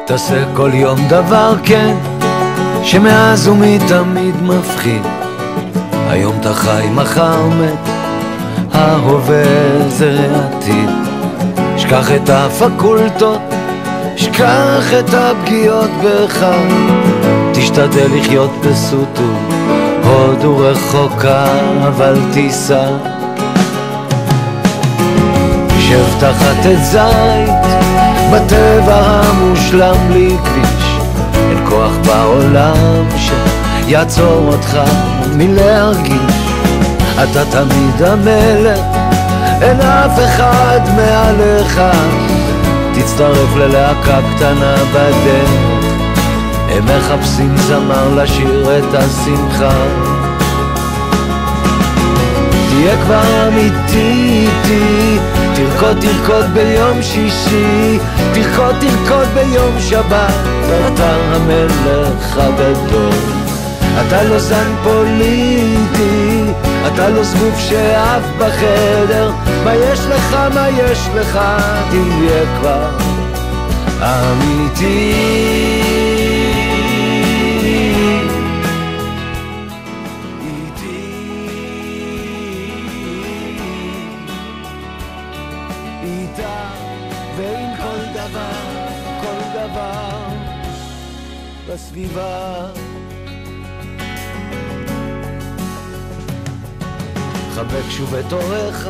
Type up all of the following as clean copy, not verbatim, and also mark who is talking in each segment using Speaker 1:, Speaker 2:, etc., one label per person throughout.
Speaker 1: תעשה כל יום דבר כן שמאז ומתמיד מפחיד. היום אתה חי, מחר מת, ההווה זה העתיד. שכח את הפקולטות, שכח את הפגיעות בך, תשתדל לחיות בסוטו, הודו רחוקה אבל תיסע. שב תחת את זית בטבע המושלם בלי כביש, אין כוח בעולם שיעצור אותך מלהרגיש. אתה תמיד המלך, אין אף אחד מעליך. תצטרף ללהקה קטנה בדרך, הם מחפשים זמר לשיר את השמחה. תהיה כבר אמיתי איתי, תרקוד ביום שישי, תרקוד ביום שבת. אתה המלך הגדול, אתה לא זן פוליטי, אתה לא זבוב שאף בחדר. מה יש לך, מה יש לך, תהיה כבר אמיתי. איתה ועם כל דבר בסביבה. חבק שוב את הוריך,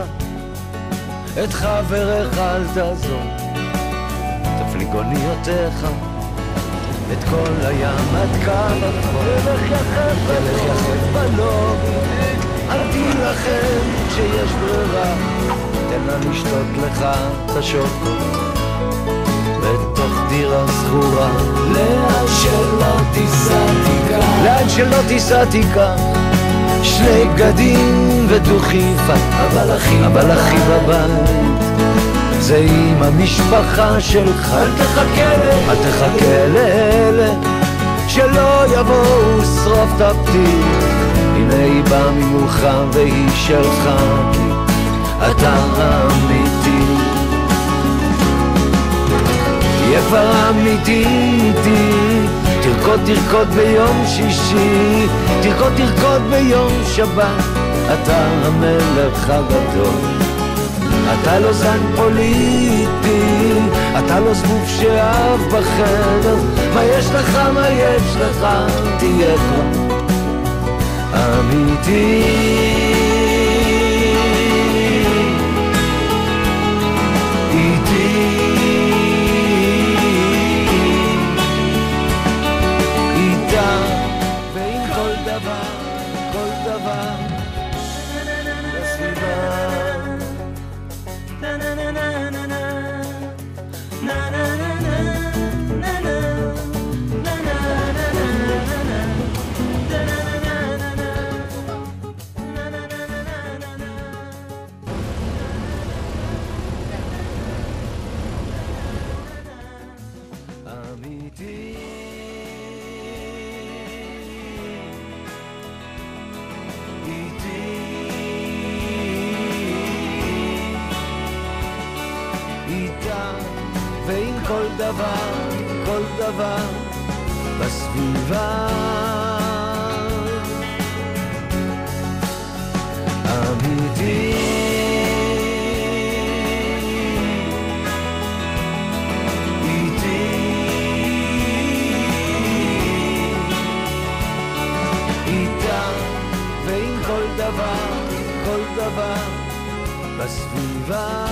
Speaker 1: את חבריך אל תעזור, תפליג אוניותיך את כל הים עד כמה ילך יחף בלובי. אל תילחם כשיש ברירה, תן לה לשתות לך את השוקו בתוך דירה סגורה. לאן שלא תיסע תיקח, לאן שלא תיסע תיקח, שני בגדים ודוכיפה, אבל הכי בבית זה עם המשפחה שלך. אל תחכה לאלה שלא יבואו שרוף את הפתיל. הנה היא באה ממולך והיא שלך, כי אתה אמיתי. תהיה כבר אמיתי איתי, תרקוד ביום שישי, תרקוד ביום שבת. אתה המלך הגדול, אתה לא זן פוליטי, אתה לא זבוב שאף בחדר. מה יש לך, מה יש לך, תהיה כבר אמיתי. ועם כל דבר בסביבה. אמיתי איתי, איתה ועם כל דבר בסביבה.